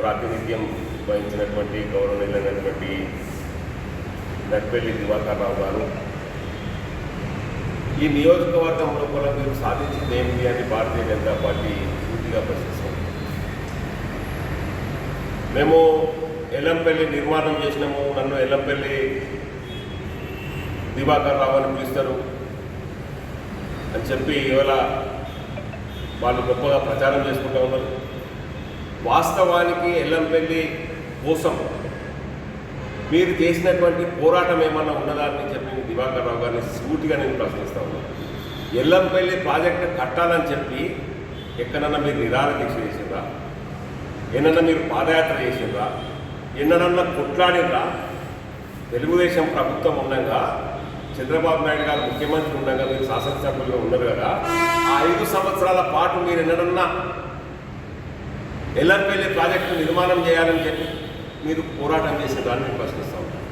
ప్రాతినిధ్యం వహించినటువంటి గౌరవనీయులైనటువంటి నర్పల్లి దివాకర్ రావు గారు, ఈ నియోజకవర్గం లోపల మీరు సాధించింది ఏమిటి అని భారతీయ జనతా పార్టీ పూర్తిగా ప్రశ్నిస్తుంది. మేము ఎల్లంపల్లి నిర్మాణం చేసినాము, నన్ను ఎల్లంపల్లి దివాకర్ రావు అని పిలుస్తారు అని చెప్పి ఇవాళ వాళ్ళు గొప్పగా ప్రచారం చేసుకుంటూ ఉన్నారు. వాస్తవానికి ఎల్లంపల్లి కోసం మీరు చేసినటువంటి పోరాటం ఏమన్నా ఉన్నదాన్ని చెప్పి దివాకర్ రావు గారిని సూటిగా నేను ప్రశ్నిస్తా ఉన్నాను. ఎల్లంపల్లి ప్రాజెక్టు కట్టాలని చెప్పి ఎక్కడన్నా మీరు నిరాహార దీక్ష చేసిండ్రా? ఎన్నన్నా మీరు పాదయాత్ర చేసిండ్రా? ఎన్నడన్నా కొట్లాడినరా? తెలుగుదేశం ప్రభుత్వం ఉండగా, చంద్రబాబు నాయుడు గారు ముఖ్యమంత్రి ఉండగా, మీరు శాసనసభ్యులుగా ఉన్నారు కదా, ఆ 5 సంవత్సరాల పాటు మీరు ఎన్నడన్నా ఎల్లంపల్లి ప్రాజెక్టు నిర్మాణం చేయాలని చెప్పి మీరు పోరాటం చేసిన దాన్ని ప్రశ్నిస్తూ ఉంటారు.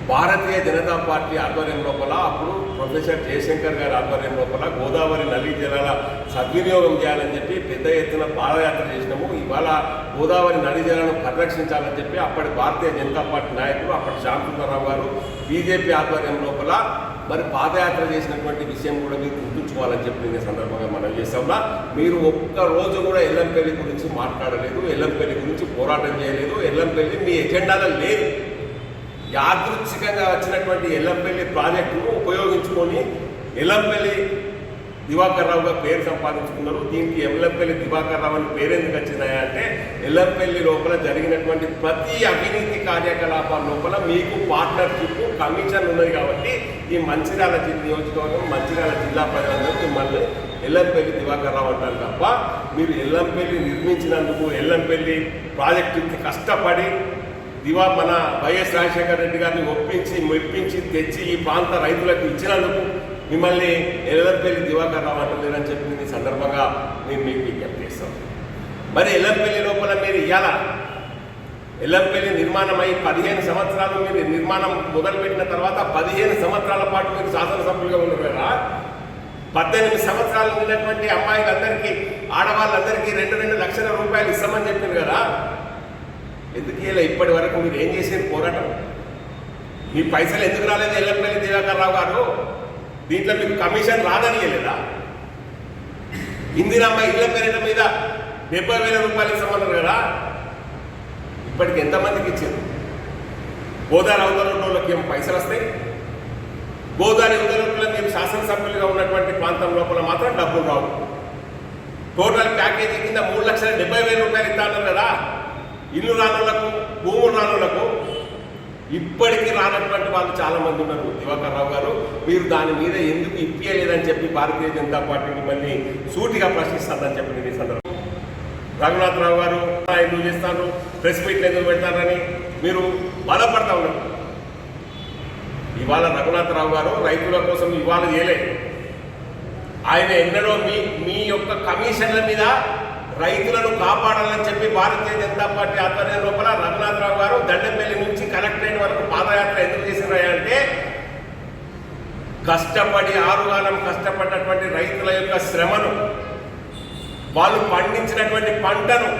భారతీయ జనతా పార్టీ ఆధ్వర్యం లోపల అప్పుడు ప్రొఫెసర్ జయశంకర్ గారి ఆధ్వర్యం లోపల గోదావరి నదీ జలాల సద్వినియోగం చేయాలని చెప్పి పెద్ద ఎత్తున పాదయాత్ర చేసినాము. ఇవాళ గోదావరి నదీ జలాలను పరిరక్షించాలని చెప్పి అప్పటి భారతీయ జనతా పార్టీ నాయకులు, అప్పటి శ్యామసుందరరావు గారు బీజేపీ ఆధ్వర్యం లోపల మరి పాదయాత్ర చేసినటువంటి విషయం కూడా మీరు గుర్తుంచుకోవాలని చెప్పి నేను సందర్భంగా మనం చేస్తామన్నా. మీరు ఒక్కరోజు కూడా ఎల్లంపల్లి గురించి మాట్లాడలేదు, ఎల్లంపల్లి గురించి పోరాటం చేయలేదు, ఎల్లంపల్లి మీ ఎజెండాలో లేదు. యాదృచ్ఛికంగా వచ్చినటువంటి ఎల్లంపల్లి ప్రాజెక్టును ఉపయోగించుకొని ఎల్లంపల్లి దివాకర్ రావుగా పేరు సంపాదించుకున్నారు. దీనికి ఎల్లంపల్లి దివాకర్ రావు అని పేరు ఎందుకు వచ్చినాయంటే ఎల్లంపల్లి లోపల జరిగినటువంటి ప్రతి అవినీతి కార్యకలాపాల లోపల మీకు పార్ట్నర్షిప్ కమిషన్ ఉన్నది కాబట్టి ఈ మంచిర్యాల నియోజకవర్గం, మంచిర్యాల జిల్లా ప్రజలందరూ మిమ్మల్ని ఎల్లంపల్లి దివాకర్ రావు అంటారు తప్ప మీరు ఎల్లంపల్లి నిర్మించినందుకు, ఎల్లంపల్లి ప్రాజెక్టుకి కష్టపడి మన వైఎస్ రాజశేఖర రెడ్డి గారిని ఒప్పించి మెప్పించి తెచ్చి ఈ ప్రాంత రైతులకు ఇచ్చినందుకు మిమ్మల్ని ఎల్లంపల్లి దివాకర్ రావు అంటలేదని చెప్పి ఈ సందర్భంగా నేను మీకు విజ్ఞప్తి చేస్తాం. మరి ఎల్లంపల్లి లోపల మీరు ఇవాళ ఎల్లంపల్లి నిర్మాణం అయి 15 సంవత్సరాలు మీరు నిర్మాణం మొదలుపెట్టిన తర్వాత 15 సంవత్సరాల పాటు మీరు శాసనసభ్యులుగా ఉన్నారు కదా. 18 సంవత్సరాలు ఉన్నటువంటి అమ్మాయిలందరికీ, ఆడవాళ్ళందరికీ 2 లక్షల రూపాయలు ఇస్తామని చెప్పింది కదా. ఎందుకు ఇలా ఇప్పటి వరకు మీరు ఏం చేసేది పోరాటం? మీ పైసలు ఎందుకు రాలేదు ఎల్లంపల్లి దివాకర్ రావు గారు? దీంట్లో మీకు కమిషన్ రాదని లేదా? ఇందిరమ్మ ఇళ్ల పేరిట మీద 70,000 రూపాయలు ఇస్తామన్నారు కదా. ఇప్పటికి ఎంతమందికి ఇచ్చారు? గోదావరి అవతలకి ఏమో పైసలు వస్తాయి, గోదావరి అవతలలో మీరు శాసనసభ్యులుగా ఉన్నటువంటి ప్రాంతం లోపల మాత్రం డబ్బులు రావు. టోటల్ ప్యాకేజీ కింద 3,70,000 రూపాయలు ఇస్తా అన్నారు కదా. ఇల్లు రానులకు, భూములు రానులకు ఇప్పటికీ రానటువంటి వాళ్ళు చాలామంది ఉన్నారు. దివాకర్ రావు గారు, మీరు దాని మీద ఎందుకు ఇప్పియలేదని చెప్పి భారతీయ జనతా పార్టీని మళ్ళీ సూటిగా ప్రశ్నిస్తారని చెప్పి నేను ఈ సందర్భం. రఘునాథరావు గారు ఎందుకు చేస్తారు, ప్రెస్ మీట్లు ఎందుకు పెడతారని మీరు బాధపడతా ఉన్నారు. ఇవాళ రఘునాథరావు గారు రైతుల కోసం ఇవాళ చేయలే. ఆయన ఎన్నడో మీ యొక్క కమిషన్ల మీద రైతులను కాపాడాలని చెప్పి భారతీయ జనతా పార్టీ ఆధ్వర్యం లోపల రఘునాథరావు గారు దండపల్లి నుంచి కలెక్టరేట్ వరకు పాదయాత్ర ఎందుకు చేసినాయంటే కష్టపడి 6 కాలం కష్టపడినటువంటి రైతుల యొక్క శ్రమను, వాళ్ళు పండించినటువంటి పంటను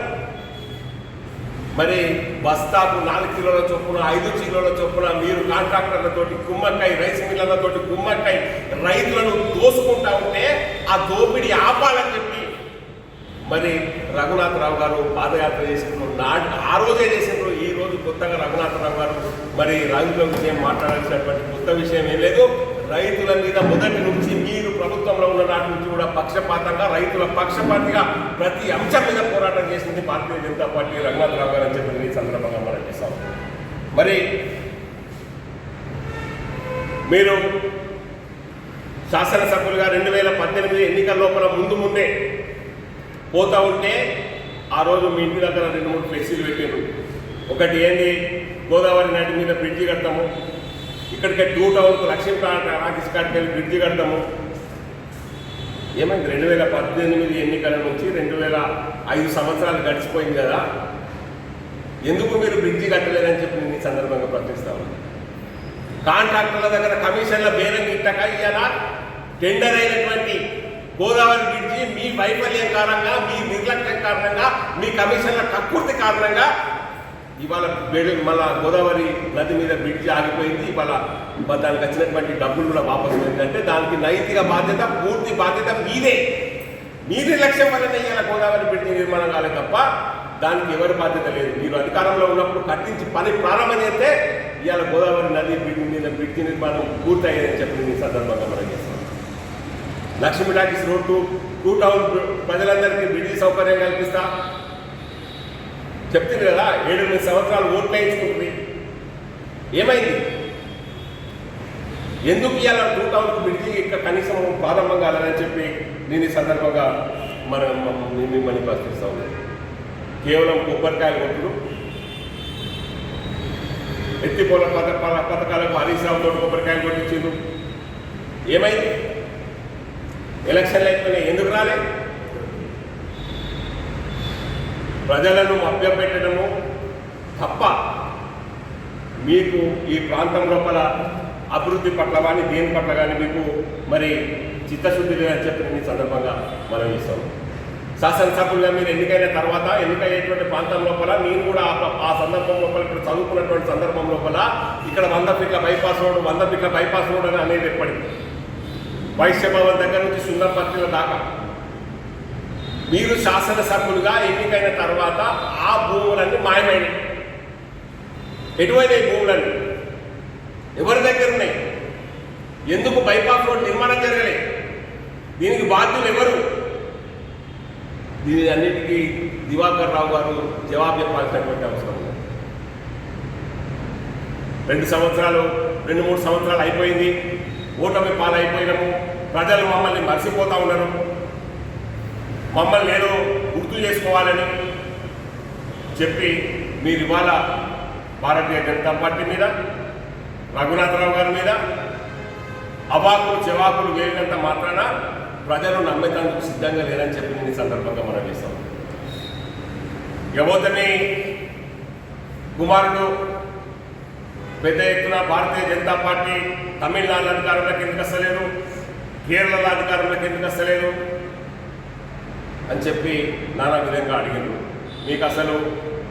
మరి బస్తాకు 4 కిలోల చొప్పున, 5 కిలోల చొప్పున మీరు కాంట్రాక్టర్లతోటి కుమ్మక్కై, రైస్ మిల్లర్లతోటి కుమ్మక్కై రైతులను దోసుకుంటా ఉంటే ఆ దోపిడీ ఆపాలని చెప్పి మరి రఘునాథరావు గారు పాదయాత్ర చేసినారు. ఆ రోజే చేసినారు. ఈ రోజు కొత్తగా రఘునాథరావు గారు మరి రైతుల విషయం మాట్లాడాల్సినటువంటి కొత్త విషయం ఏం లేదు. రైతుల మీద మొదటి నుంచి మీరు ప్రభుత్వంలో ఉన్న నాటి నుంచి కూడా పక్షపాతంగా, రైతుల పక్షపాతిగా ప్రతి అంశం మీద పోరాటం చేసింది భారతీయ జనతా పార్టీ, రఘునాథరావు గారు అని చెప్పి ఈ సందర్భంగా మనం చేస్తాం. మరి మీరు శాసనసభ్యులుగా 2018 ఎన్నికల లోపల ముందే పోతా ఉంటే ఆ రోజు మీ ఇంటి దగ్గర 2-3 ఫ్లెక్సీలు పెట్టారు. ఒకటి ఏంది, గోదావరి నది మీద బ్రిడ్జి కడతాము, ఇక్కడికి 2 టౌన్కు లక్ష్మీపేట రాకేష్ కాటికి వెళ్ళి బ్రిడ్జి కడతాము. ఏమైంది? 2018 ఎన్నికల నుంచి 2005 సంవత్సరాలు గడిచిపోయింది కదా. ఎందుకు మీరు బ్రిడ్జి కట్టలేదని చెప్పి నేను ఈ సందర్భంగా ప్రశ్నిస్తాను. కాంట్రాక్టర్ల దగ్గర కమిషన్ల బేరం ఇట్టక ఇయ్యాలా టెండర్ అయినటువంటి గోదావరి బ్రిడ్జి మీ వైఫల్యం కారణంగా, మీ నిర్లక్ష్యం కారణంగా, మీ కమిషన్ల కక్కుర్తి కారణంగా ఇవాళ మళ్ళా గోదావరి నది మీద బ్రిడ్జి ఆగిపోయింది. ఇవాళ దానికి వచ్చినటువంటి డబ్బులు కూడా వాపసు పోయిందంటే దానికి నైతిక బాధ్యత, పూర్తి బాధ్యత మీదే. మీ నిర్లక్ష్యం వల్లనే ఇవాళ గోదావరి బ్రిడ్జి నిర్మాణం కాలేదు తప్ప దానికి ఎవరి బాధ్యత లేదు. మీరు అధికారంలో ఉన్నప్పుడు కట్టించి పని ప్రారంభం చేస్తే ఇవాళ గోదావరి నది మీద బ్రిడ్జి నిర్మాణం పూర్తయ్యేదని చెప్పి ఈ సందర్భంగా మనం చేస్తాం. లక్ష్మీ టాకీస్ రోడ్డు 2 టౌన్ ప్రజలందరికీ బ్రిడ్జి సౌకర్యం కల్పిస్తా చెప్తుంది కదా. 7-8 సంవత్సరాలు ఓట్లు వేయించుకుంటుంది. ఏమైంది? ఎందుకు ఇవాళ 2 టౌన్కి బ్రిడ్జి ఇక్కడ కనీసం ప్రారంభం కాలేదని చెప్పి నేను ఈ సందర్భంగా మిమ్మల్ని ప్రశ్నిస్తా ఉన్నాను. కేవలం కొబ్బరికాయలు కొట్టుడు, ఎత్తిపోల పథకాలకు హరీష్ రావు తోటి కొబ్బరికాయలు కొట్టించిండు. ఏమైంది? ఎలక్షన్లు అయిపోయినాయి, ఎందుకు రాలే? ప్రజలను మభ్యపెట్టడము తప్ప మీకు ఈ ప్రాంతం లోపల అభివృద్ధి పట్ల కానీ దేని పట్ల కానీ మీకు మరి చిత్తశుద్ధి లేదని చెప్పి ఈ సందర్భంగా మనం ఇస్తాం. శాసనసభ్యులుగా మీరు ఎన్నికైన తర్వాత ఎన్నికయ్యేటువంటి ప్రాంతం లోపల నేను కూడా ఆ సందర్భం లోపల ఇక్కడ చదువుకున్నటువంటి సందర్భం లోపల ఇక్కడ 100 ఫీట్ల బైపాస్ రోడ్, 100 ఫీట్ల బైపాస్ రోడ్ అని అనేది ఎప్పటికీ వైశ్య భవన్ దగ్గర నుంచి సుందరపర్తిల దాకా మీరు శాసనసభ్యులుగా ఎన్నికైన తర్వాత ఆ భూములన్నీ మాయమైనాయి. ఎటువైనా భూములన్నీ ఎవరి దగ్గర ఉన్నాయి? ఎందుకు బైపాస్ రోడ్ నిర్మాణం జరగలే? దీనికి బాధ్యులు ఎవరు? దీని అన్నిటికీ దివాకర్ రావు గారు జవాబు చెప్పాల్సినటువంటి అవసరం ఉంది. 2-3 సంవత్సరాలు అయిపోయింది. ఓటమి పాలైపోయినాము. ప్రజలు మమ్మల్ని మర్చిపోతూ ఉన్నారు. మమ్మల్ని ఏదో గుర్తు చేసుకోవాలని చెప్పి మీరు ఇవాళ భారతీయ జనతా పార్టీ మీద, రఘునాథరావు గారి మీద అవాకులు చెవాకులు వేలినంత మాత్రాన ప్రజలు నమ్మేందుకు సిద్ధంగా లేరని చెప్పి నేను ఈ సందర్భంగా మనం చేస్తాం. గౌతమి కుమారుడు పెద్ద ఎత్తున భారతీయ జనతా పార్టీ తమిళనాడు అధికారంలోకి ఎందుకు వస్తలేదు, కేరళలో అధికారంలోకి ఎందుకు వస్తలేదు అని చెప్పి నానా విధంగా అడిగారు. మీకు అసలు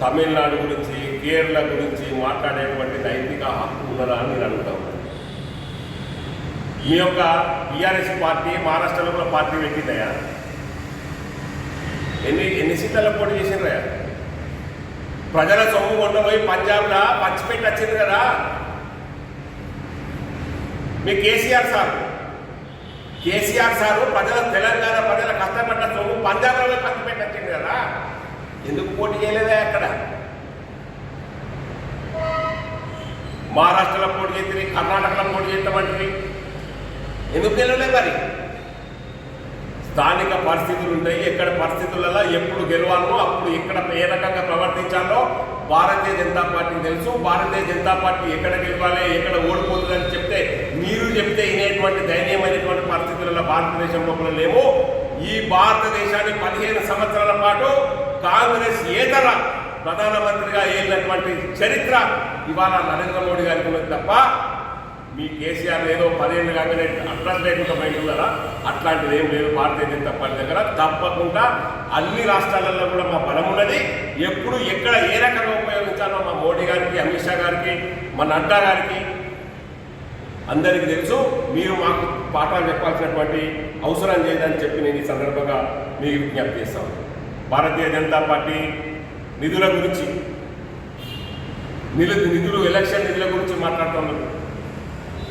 తమిళనాడు గురించి, కేరళ గురించి మాట్లాడేటువంటి నైతిక హక్కు ఉన్నదా అని నేను అడుగుతా ఉన్నాను. మీ యొక్క టీఆర్ఎస్ పార్టీ మహారాష్ట్రలో కూడా పార్టీ పెట్టిందయా? ఎన్ని సీట్లలో పోటీ చేసిండ్రయా? ప్రజల సొమ్ము కొండపోయి పంజాబ్లో పంచిపెట్టి వచ్చింది కదా మీ కేసీఆర్ సారు ప్రజల తెలంగాణ ప్రజల కష్టపడ్డ సొమ్ము పంజాబ్లో పంచిపెట్టి వచ్చింది కదా. ఎందుకు పోటీ చేయలేదా? అక్కడ మహారాష్ట్రలో పోటీ చేస్తుంది, కర్ణాటకలో పోటీ చేస్తామంటుంది. ఎందుకు గెలవలేదు? మరి స్థానిక పరిస్థితులు ఉంటాయి. ఎక్కడ పరిస్థితులలో ఎప్పుడు గెలవాలో అప్పుడు ఎక్కడ ఏ రకంగా ప్రవర్తించాలో భారతీయ జనతా పార్టీకి తెలుసు. భారతీయ జనతా పార్టీ ఎక్కడ గెలవాలి, ఎక్కడ ఓడిపోతుందని చెప్తే మీరు చెప్తే వినేటువంటి దయనీయమైనటువంటి పరిస్థితులలో భారతదేశం లోపల లేవు. ఈ భారతదేశాన్ని 15 సంవత్సరాల పాటు కాంగ్రెస్ ఏతర ప్రధానమంత్రిగా ఏలినటువంటి చరిత్ర ఇవాళ నరేంద్ర మోడీ గారికి ఉన్నది తప్ప మీ కేసీఆర్ ఏదో 10 ఏళ్ళు కాగానే అడ్రస్ లేకుండా బయట కదా, అట్లాంటిది ఏం లేదు. భారతీయ జనతా పార్టీ దగ్గర తప్పకుండా అన్ని రాష్ట్రాలలో కూడా మా బలం ఉన్నది. ఎప్పుడు ఎక్కడ ఏ రకంగా ఉపయోగించాలో మా మోడీ గారికి, అమిత్ షా గారికి, మా నడ్డా గారికి అందరికీ తెలుసు. మీరు మాకు పాఠాలు చెప్పాల్సినటువంటి అవసరం లేదని చెప్పి నేను ఈ సందర్భంగా మీకు విజ్ఞప్తి చేస్తాను. భారతీయ జనతా పార్టీ నిధుల గురించి ఎలక్షన్ నిధుల గురించి మాట్లాడుతున్నారు.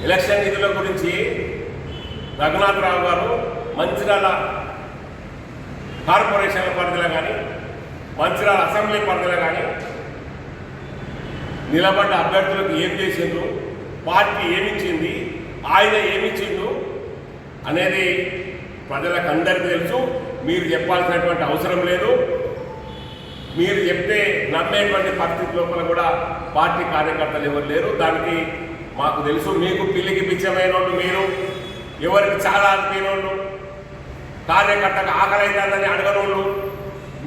ఎలక్షన్ నిధుల గురించి రఘునాథరావు గారు మంచిర్యాల కార్పొరేషన్ల పరిధిలో కానీ, మంచిర్యాల అసెంబ్లీ పరిధిలో కానీ నిలబడ్డ అభ్యర్థులకు ఏం చేసిండ్రు, పార్టీ ఏమిచ్చింది, ఆయన ఏమిచ్చిండు అనేది ప్రజలకు అందరికీ తెలుసు. మీరు చెప్పాల్సినటువంటి అవసరం లేదు. మీరు చెప్తే నమ్మేటువంటి పరిస్థితి లోపల కూడా పార్టీ కార్యకర్తలు ఎవరు లేరు. దానికి మాకు తెలుసు. మీకు పిల్లికి పిచ్చమైన వాళ్ళు, మీరు ఎవరికి చాలా అనిపోయినోళ్ళు, కార్యకర్తకు ఆకలి అవుతుందని అడగనోళ్ళు,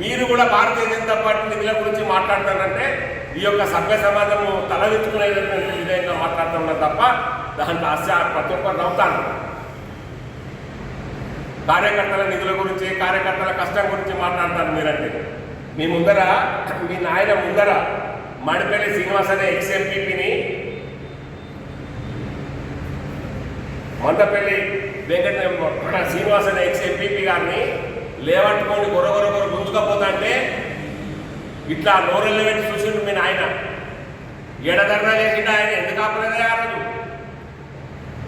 మీరు కూడా భారతీయ జనతా పార్టీ నిధుల గురించి మాట్లాడతారంటే ఈ యొక్క సభ్య సమాజము తలవెత్తుకునేటువంటి విధంగా మాట్లాడుతున్నారు తప్ప దాంట్లో ప్రతి ఒక్కరు నవ్వుతాను. కార్యకర్తల నిధుల గురించి, కార్యకర్తల కష్టం గురించి మాట్లాడతారు మీరంటే. మీ ముందర, మీ నాయన ముందర మడిపల్లి శ్రీనివాస్ అనే ఎక్స్ఎంపీని మందపల్లి వెంకట శ్రీనివాస్ అనే ఎక్స్ఎంపీ గారిని లేవట్టుకొని గొరగొర గుంజుకపోతా అంటే ఇట్లా నోరెళ్ళు పెట్టి చూసిండు మీ నాయన. ఎడధర్నా చేసిండు ఆయన. ఎందుకు ఆపలేదే ఆ రోజు?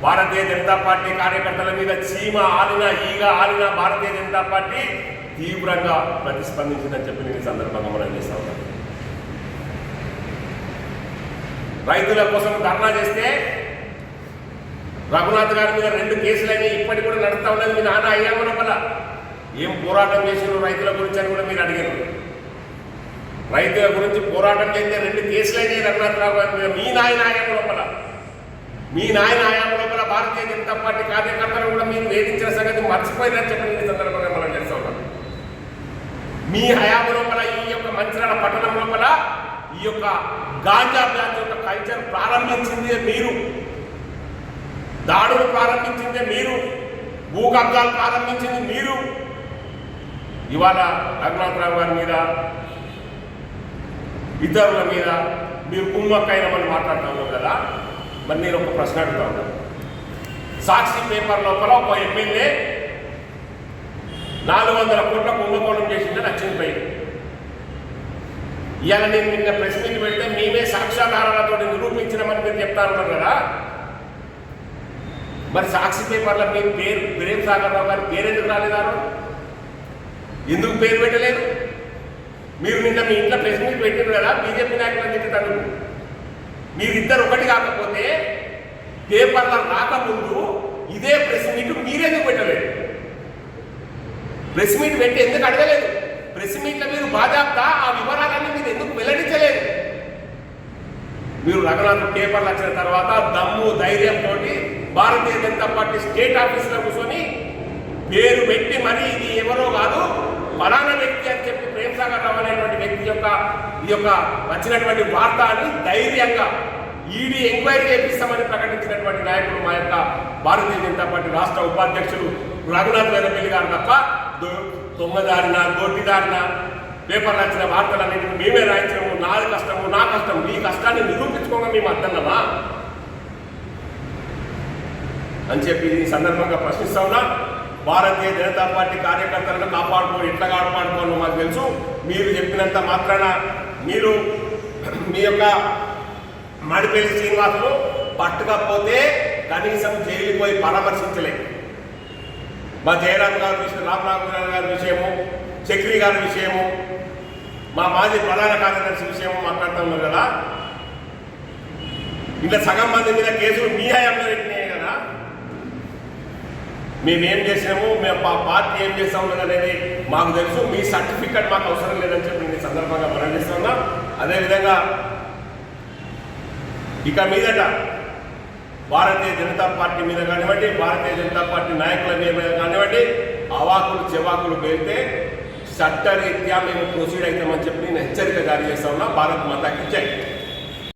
భారతీయ జనతా పార్టీ కార్యకర్తల మీద చీమ ఆలినా, ఈగ ఆలినా భారతీయ జనతా పార్టీ తీవ్రంగా ప్రతిస్పందించిందని చెప్పి నేను ఈ సందర్భంగా మనం చేస్తా ఉన్నాను. రైతుల కోసం ధర్నా చేస్తే రఘునాథ్ గారి మీద 2 కేసులైనా ఇప్పటికి కూడా నడుస్తూ ఉన్నది. మీ నాన్న అయ్యాము లోపల ఏం పోరాటం చేసిన రైతుల గురించి అని కూడా మీరు అడిగారు. రైతుల గురించి పోరాటం చేస్తే 2 కేసులైనా రఘునాథ్ రావు గారి మీద. మీ నాయన అయ్యాము లోపల, మీ నాయన అయ్యాము లోపల భారతీయ జనతా పార్టీ కార్యకర్తలు కూడా మీరు వేధించిన సంగతి మర్చిపోయినని చెప్పి నేను సందర్భంగా మనం చేస్తూ ఉన్నాం. మీ హయాము లోపల ఈ యొక్క మంచిర్యాల పట్టణం లోపల ఈ యొక్క గాంజా బ్యాచ్ యొక్క కల్చర్ ప్రారంభించింది మీరు, దాడులు ప్రారంభించింది మీరు, భూ కబ్జాలు ప్రారంభించింది మీరు. ఇవాళ రఘునాథరావు గారి మీద, ఇతరుల మీద మీరు కుమ్మక్కైనమని మాట్లాడుతూ ఉన్నారు కదా. మరి నేను ఒక ప్రశ్న అడుగుతా ఉన్నాను. సాక్షి పేపర్ లోపల ఒక ఎమ్మెల్యే 400 కోట్ల కుంభకోణం చేసిందని వచ్చింది పై. ఇవాళ నేను నిన్న ప్రెస్ మీట్ పెడితే మేమే సాక్ష్యాధారాలతో నిరూపించినామని మీరు చెప్తా ఉన్నారు కదా. మరి సాక్షి పేపర్లో మీ పేరు ప్రేమ్ సాగర్ రావు గారి పేరు ఎందుకు రాలేదారు? ఎందుకు పేరు పెట్టలేదు? మీరు నిన్న మీ ఇంట్లో ప్రెస్ మీట్ పెట్టారు కదా బీజేపీ నాయకులు తిట్టుతారు. మీరిద్దరు ఒకటి కాకపోతే పేపర్లో రాకముందు ఇదే ప్రెస్ మీట్ మీరెందుకు పెట్టలేదు? ప్రెస్ మీట్ పెట్టి ఎందుకు అడగలేదు? ప్రెస్ మీట్లో మీరు బాధ్యత ఆ వివరాలన్నీ మీరు ఎందుకు వెల్లడించలేదు? మీరు రఘునాథ్ పేపర్లు వచ్చిన తర్వాత దమ్ము ధైర్యంతో భారతీయ జనతా పార్టీ స్టేట్ ఆఫీసులో కూర్చొని పేరు పెట్టి మరి ఇది ఎవరో కాదు ఫలానా వ్యక్తి అని చెప్పి ప్రేమ్ సాగర్ రావు అనేటువంటి వ్యక్తి యొక్క ఈ యొక్క వచ్చినటువంటి వార్త అని ధైర్యంగా ఈడీ ఎంక్వైరీ చేపిస్తామని ప్రకటించినటువంటి నాయకుడు మా యొక్క భారతీయ జనతా పార్టీ రాష్ట్ర ఉపాధ్యక్షులు రఘునాథ్ వెల్లపల్లి గారు తప్ప దొంగదారిన దొడ్డిదారిన పేపర్లు వచ్చిన వార్తలన్నింటినీ మేమే రాయించడము, నాది కష్టము నా కష్టం, మీ కష్టాన్ని నిరూపించుకోగా మేము అర్థమా అని చెప్పి ఈ సందర్భంగా ప్రశ్నిస్తా ఉన్నా. భారతీయ జనతా పార్టీ కార్యకర్తలను ఎట్లా కాపాడుకోవాలో మాకు తెలుసు. మీరు చెప్పినంత మాత్రాన మీరు మీ యొక్క మడిపల్లి శ్రీనివాసులు పట్టుకపోతే కనీసం జైలుకి పోయి పరామర్శించలేదు. మా జయరామ్ గారి విషయం, రామనాథ్ గారి విషయము, చక్రి గారి విషయము, మా మాజీ ప్రధాన కార్యదర్శి విషయము మాట్లాడుతూ ఉన్నారు కదా. ఇంకా సగం మంది మీద కేసులు మీ హయాంలో పెట్టినాయి కదా. మేమేం చేసినాము, మేము పార్టీ ఏం చేస్తా ఉన్నది అనేది మాకు తెలుసు. మీ సర్టిఫికెట్ మాకు అవసరం లేదని చెప్పి నేను సందర్భంగా మనం చేస్తున్నా. అదేవిధంగా ఇక మీదట భారతీయ జనతా పార్టీ మీద కానివ్వండి, భారతీయ జనతా పార్టీ నాయకుల మీద కానివ్వండి అవాకులు చెవాకులు పేరితే చట్టరీత్యా మేము ప్రొసీడ్ అవుతామని చెప్పి నేను హెచ్చరిక జారీ చేస్తా ఉన్నా. భారత్ మాతాకి జై.